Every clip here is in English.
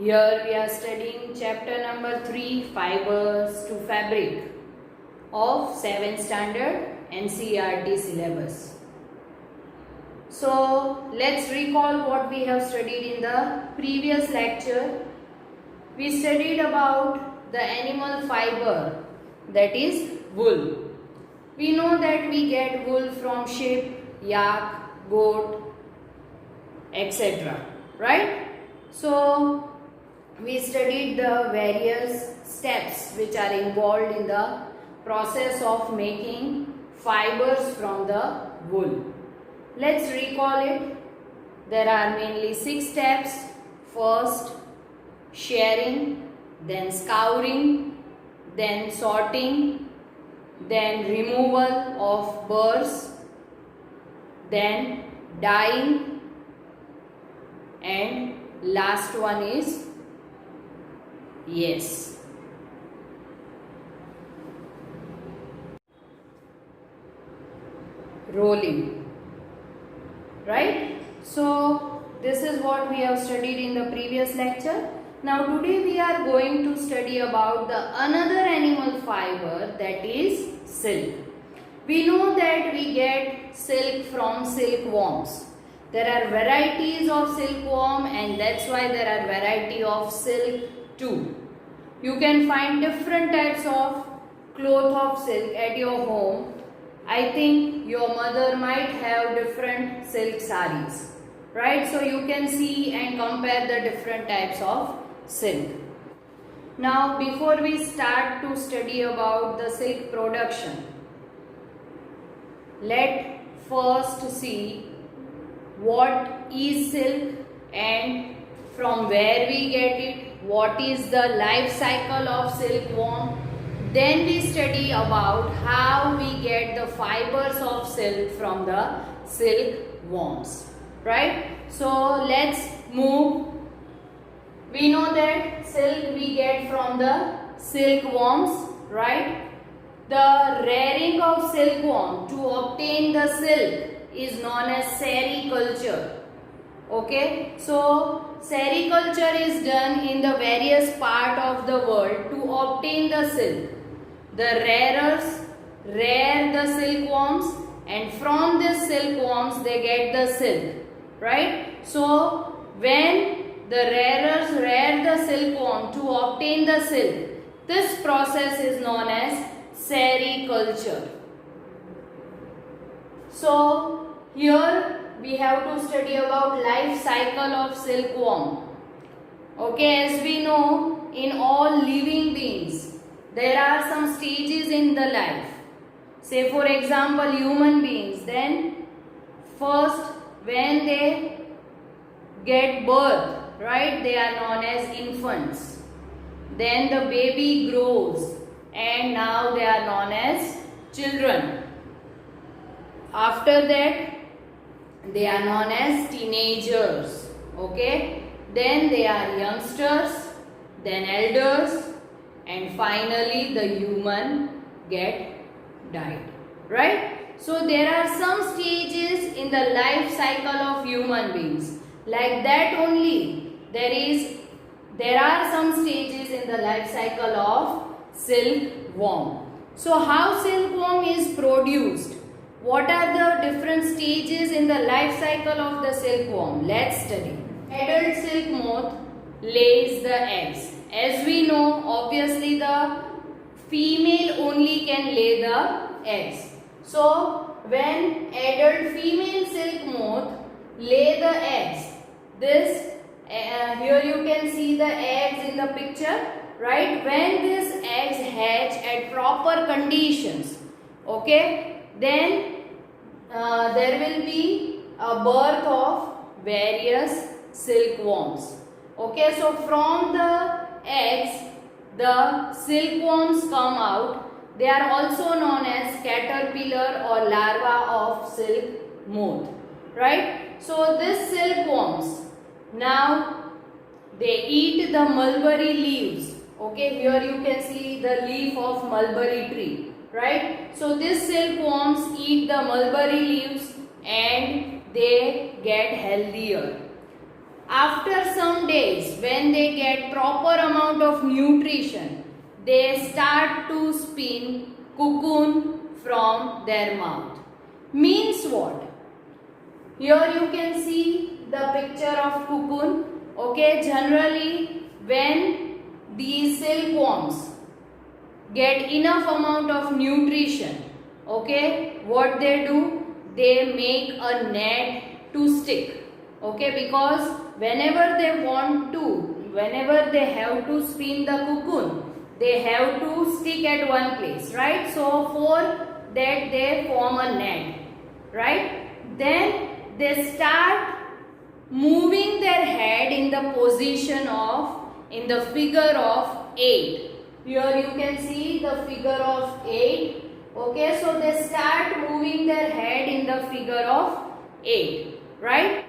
Here we are studying chapter number 3, Fibers to Fabric of 7th standard NCERT syllabus. So let's recall what we have studied in the previous lecture. We studied about the animal fiber, that is wool. We know that we get wool from sheep, yak, goat, etc. Right? So we studied the various steps which are involved in the process of making fibers from the wool. Let's recall it. There are mainly 6 steps. First, shearing, then scouring, then sorting, then removal of burrs, then dyeing, and last one is rolling. Right? So this is what we have studied in the previous lecture. Now today we are going to study about the another animal fiber, that is silk. We know that we get silk from silkworms. There are varieties of silkworm and that's why there are variety of silk too. You can find different types of cloth of silk at your home. I think your mother might have different silk sarees, right? So you can see and compare the different types of silk. Now before we start to study about the silk production, let first see what is silk and from where we get it, what is the life cycle of silkworm. Then we study about how we get the fibers of silk from the silkworms, right? So let's move. We know that silk we get from the silkworms, right? The rearing of silkworm to obtain the silk is known as sericulture. Okay, so sericulture is done in the various part of the world to obtain the silk. The rearers rear the silkworms and from these silkworms they get the silk, right? So when the rearers rear the silkworm to obtain the silk, this process is known as sericulture. So here we have to study about life cycle of silkworm. Okay, as we know, in all living beings there are some stages in the life. Say for example human beings, then first when they get birth, right, they are known as infants. Then the baby grows and now they are known as children. After that they are known as teenagers. Okay, then they are youngsters, then elders, and finally the human get died, right? So there are some stages in the life cycle of human beings. Like that only there are some stages in the life cycle of silkworm. So how silkworm is produced? What are the different stages in the life cycle of the silkworm? Let's study. Adult silk moth lays the eggs. As we know, obviously the female only can lay the eggs. So when adult female silk moth lay the eggs, here you can see the eggs in the picture, right? When these eggs hatch at proper conditions, okay, then there will be a birth of various silkworms. Okay, so from the eggs the silkworms come out. They are also known as caterpillar or larva of silk moth, right? So these silkworms, now they eat the mulberry leaves. Okay, here you can see the leaf of mulberry tree, right? So these silkworms eat the mulberry leaves and they get healthier. After some days, when they get proper amount of nutrition, they start to spin cocoon from their mouth. Means what? Here you can see the picture of cocoon. Okay, generally when these silkworms get enough amount of nutrition, okay, what they do? They make a net to stick. Okay, because whenever they have to spin the cocoon, they have to stick at one place, right? So for that they form a net, right? Then they start moving their head in the position of, in the figure of 8. Here you can see the figure of 8. Okay, so they start moving their head in the figure of 8, right?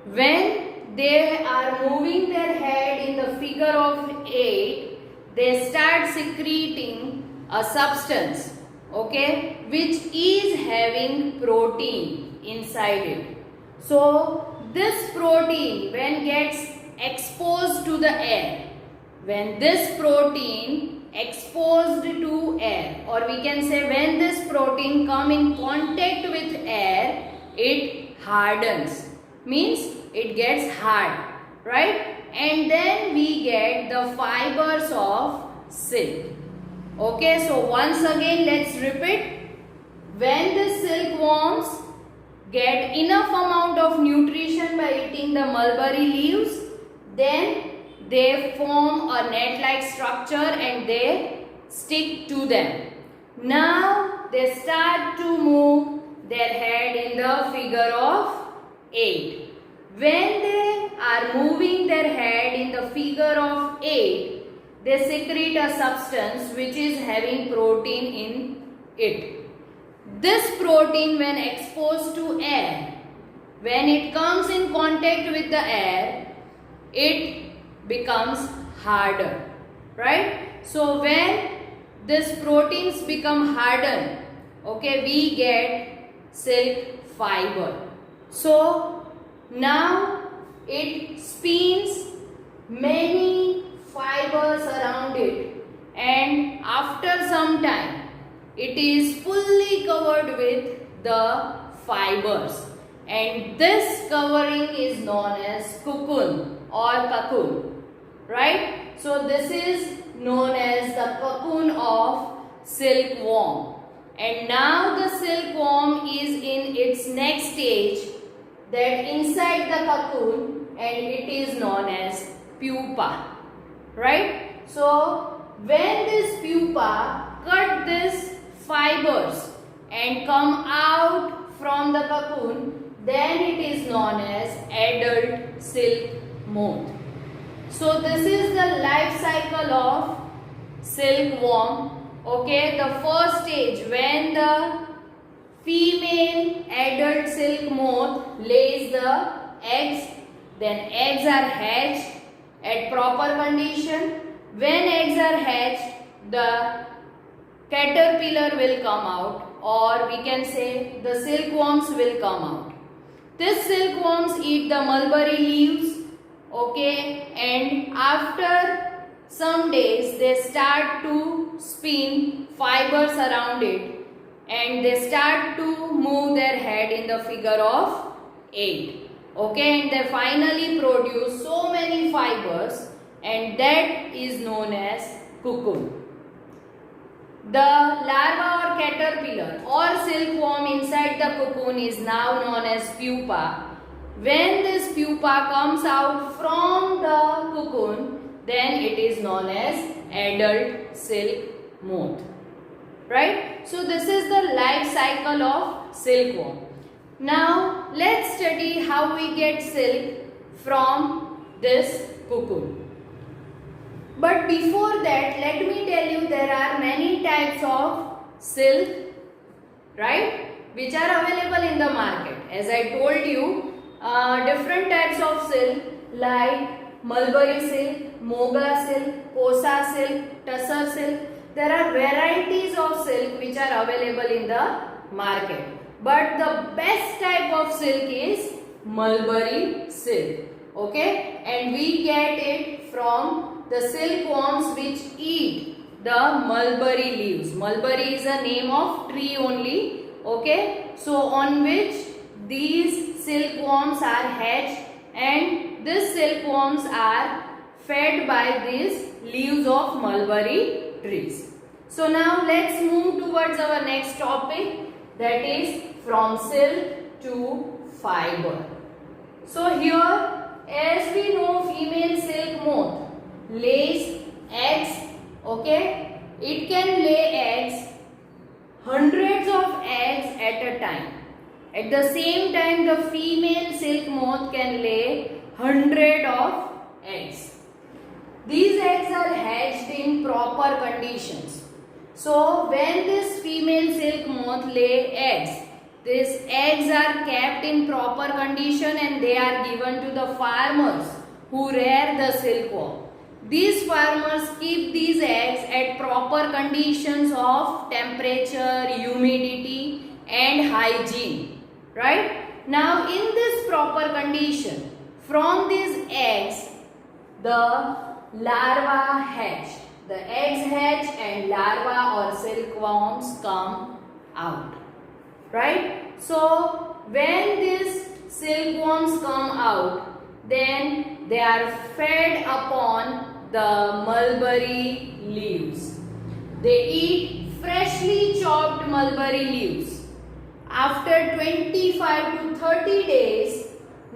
When they are moving their head in the figure of 8, they start secreting a substance, okay, which is having protein inside it. So this protein, when gets exposed to the air, when this protein exposed to air, or we can say when this protein come in contact with air, it hardens, means it gets hard, right? And then we get the fibers of silk. Okay, so once again let's repeat. When the silkworms get enough amount of nutrition by eating the mulberry leaves, then they form a net-like structure and they stick to them. Now they start to move their head in the figure of 8. When they are moving their head in the figure of 8, they secrete a substance which is having protein in it. This protein, when exposed to air, when it comes in contact with the air, it becomes harder, right? So when these proteins become hardened, okay, we get silk fiber. So now it spins many fibers around it, and after some time it is fully covered with the fibers, and this covering is known as cocoon or cocoon, right? So this is known as the cocoon of silkworm. And now the silkworm is in its next stage, that inside the cocoon, and it is known as pupa, right? So when this pupa cut these fibers and come out from the cocoon, then it is known as adult silk moth. So this is the life cycle of silkworm. Okay, the first stage, when the female adult silk moth lays the eggs, then eggs are hatched at proper condition. When eggs are hatched, the caterpillar will come out, or we can say the silkworms will come out. These silkworms eat the mulberry leaves, okay, and after some days they start to spin fibers around it, and they start to move their head in the figure of 8, okay, and they finally produce so many fibers, and that is known as cocoon. The larva or caterpillar or silkworm inside the cocoon is now known as pupa. When this pupa comes out from the cocoon, then it is known as adult silk moth, right? So this is the life cycle of silkworm. Now let's study how we get silk from this cocoon. But before that, let me tell you, there are many types of silk, right, which are available in the market. As I told you, different types of silk like mulberry silk, moga silk, kosa silk, tussar silk. There are varieties of silk which are available in the market. But the best type of silk is mulberry silk. Okay, and we get it from the silkworms which eat the mulberry leaves. Mulberry is a name of tree only. Okay, so on which these silkworms are hatched, and these silkworms are fed by these leaves of mulberry trees. So now let's move towards our next topic, that is from silk to fiber. So here, as we know, female silk moth lays eggs. Okay, it can lay eggs, hundreds of eggs at a time. At the same time, the female silk moth can lay 100 of eggs. These eggs are hatched in proper conditions. So when this female silk moth lay eggs, these eggs are kept in proper condition and they are given to the farmers who rear the silkworm. These farmers keep these eggs at proper conditions of temperature, humidity and hygiene. Right? Now in this proper condition, from these eggs, the larva hatch. The eggs hatch and larva or silkworms come out. Right? So when these silkworms come out, then they are fed upon the mulberry leaves. They eat freshly chopped mulberry leaves. After 25 to 30 days,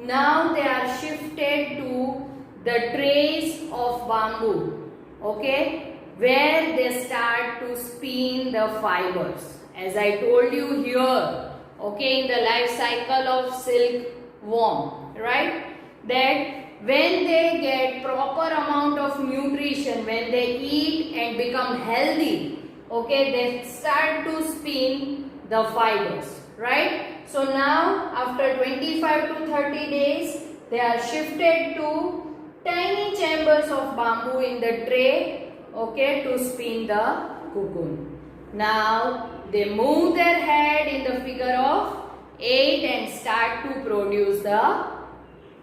now they are shifted to the trays of bamboo, okay, where they start to spin the fibers. As I told you here, okay, in the life cycle of silkworm, right, that when they get proper amount of nutrition, when they eat and become healthy, okay, they start to spin the fibers, right. So now after 25 to 30 days, they are shifted to tiny chambers of bamboo in the tray, okay, to spin the cocoon. Now they move their head in the figure of 8 and start to produce the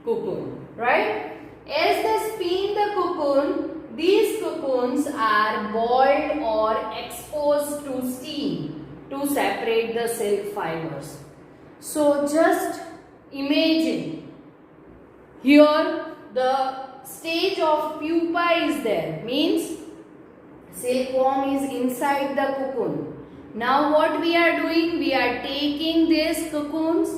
cocoon, right? As they spin the cocoon, these cocoons are boiled or exposed to steam to separate the silk fibers. So just imagine, here the stage of pupa is there, means silkworm is inside the cocoon. Now what we are doing, we are taking these cocoons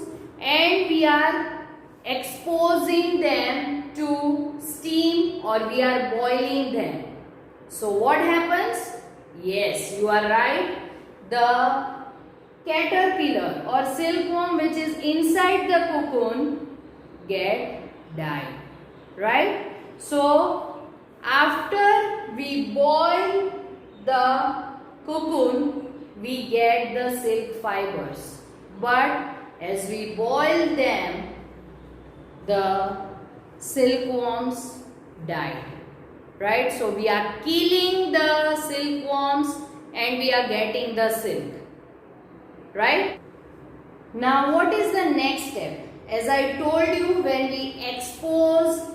and we are exposing them to steam or we are boiling them. So what happens? Yes, you are right. The caterpillar or silkworm which is inside the cocoon get died, right? So after we boil the cocoon, we get the silk fibers. But as we boil them, the silkworms died. Right? So we are killing the silkworms and we are getting the silk. Right? Now what is the next step? As I told you, when we expose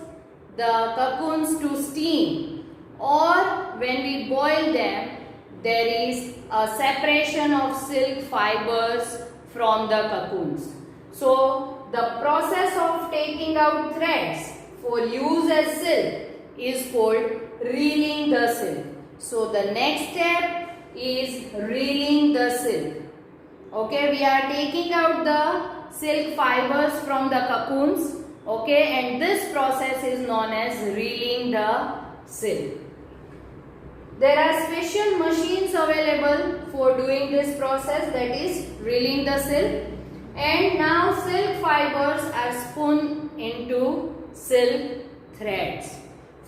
the cocoons to steam or when we boil them, there is a separation of silk fibers from the cocoons. So the process of taking out threads for use as silk is called reeling the silk. So the next step is reeling the silk. Okay, we are taking out the silk fibers from the cocoons. Okay, and this process is known as reeling the silk. There are special machines available for doing this process, that is reeling the silk. And now silk fibers are spun into silk threads.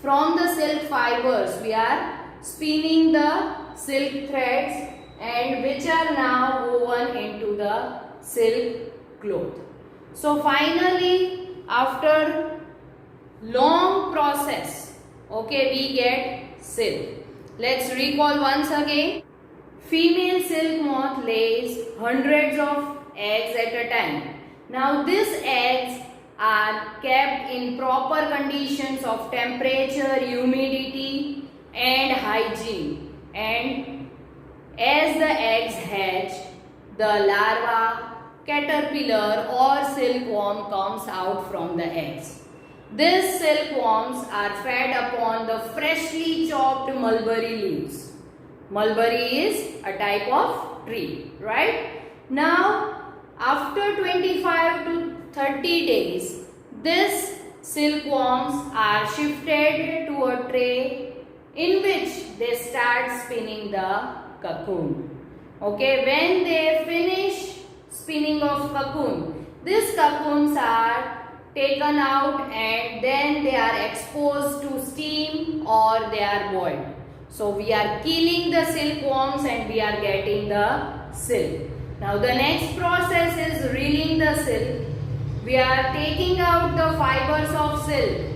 From the silk fibers we are spinning the silk threads and which are now woven into the silk cloth. So finally, after long process, okay, we get silk. Let's recall once again. Female silk moth lays hundreds of eggs at a time. Now these eggs are kept in proper conditions of temperature, humidity and hygiene, and as the eggs hatch, the larva, caterpillar or silkworm comes out from the eggs. These silkworms are fed upon the freshly chopped mulberry leaves. Mulberry is a type of tree, right? Now, after 25 to 30 days, these silkworms are shifted to a tray in which they start spinning the cocoon. Okay, when they finish spinning of cocoon, these cocoons are taken out and then they are exposed to steam or they are boiled. So we are killing the silkworms and we are getting the silk. Now the next process is reeling the silk. We are taking out the fibers of silk.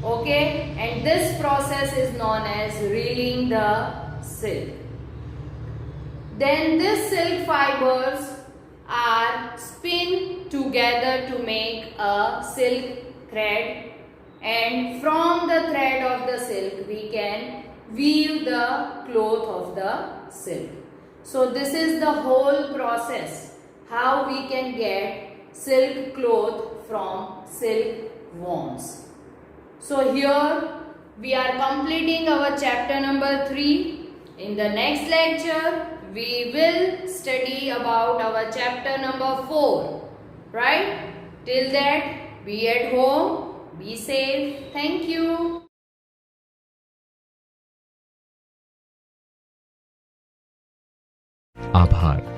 Okay, and this process is known as reeling the silk. Then these silk fibers are spun together to make a silk thread, and from the thread of the silk we can weave the cloth of the silk. So this is the whole process how we can get silk cloth from silkworms. So here we are completing our chapter number 3. In the next lecture we will study about our chapter number 4, right? Till that, be at home, be safe. Thank you. आभार।